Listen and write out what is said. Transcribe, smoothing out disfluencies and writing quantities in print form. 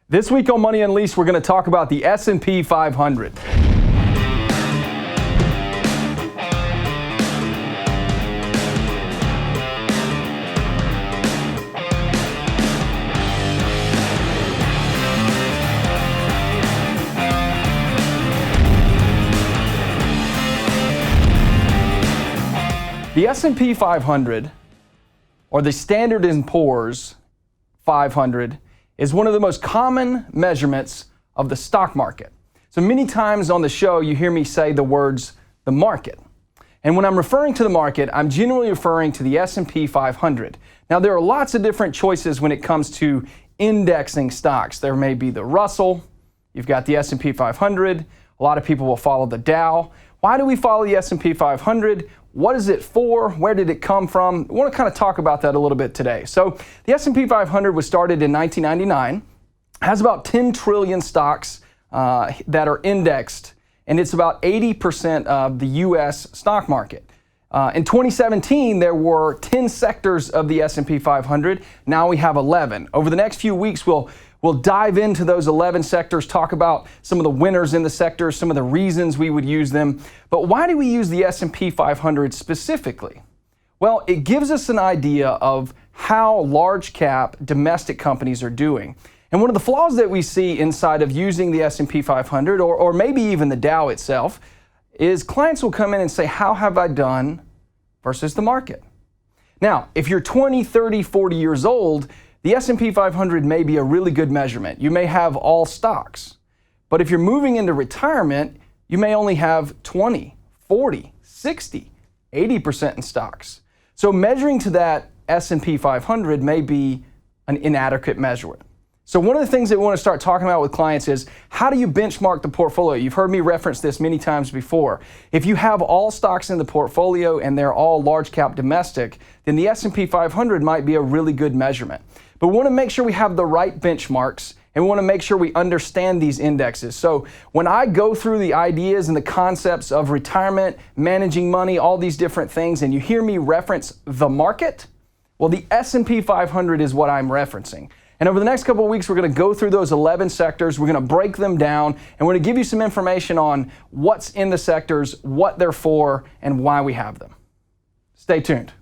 This week on Money Unleashed, we're going to talk about the S&P 500. The S&P 500, or the Standard & Poor's 500, is one of the most common measurements of the stock market. So many times on the show, you hear me say the words, the market. And when I'm referring to the market, I'm generally referring to the S&P 500. Now, there are lots of different choices when it comes to indexing stocks. There may be the Russell, you've got the S&P 500, a lot of people will follow the Dow. Why do we follow the S&P 500? What is it for? Where did it come from? I want to kind of talk about that a little bit today. So the S&P 500 was started in 1999, has about 10 trillion stocks that are indexed, and it's about 80% of the U.S. stock market. In 2017, there were 10 sectors of the S&P 500. Now we have 11. Over the next few weeks, we'll dive into those 11 sectors, talk about some of the winners in the sectors, some of the reasons we would use them. But why do we use the S&P 500 specifically? Well, it gives us an idea of how large cap domestic companies are doing. And one of the flaws that we see inside of using the S&P 500 or maybe even the Dow itself is clients will come in and say, how have I done versus the market? Now, if you're 20, 30, 40 years old, the S&P 500 may be a really good measurement. You may have all stocks. But if you're moving into retirement, you may only have 20, 40, 60, 80% in stocks. So measuring to that S&P 500 may be an inadequate measurement. So one of the things that we want to start talking about with clients is, how do you benchmark the portfolio? You've heard me reference this many times before. If you have all stocks in the portfolio and they're all large cap domestic, then the S&P 500 might be a really good measurement. But we want to make sure we have the right benchmarks, and we want to make sure we understand these indexes. So when I go through the ideas and the concepts of retirement, managing money, all these different things, and you hear me reference the market, well, the S&P 500 is what I'm referencing. And over the next couple of weeks, we're going to go through those 11 sectors. We're going to break them down, and we're going to give you some information on what's in the sectors, what they're for, and why we have them. Stay tuned.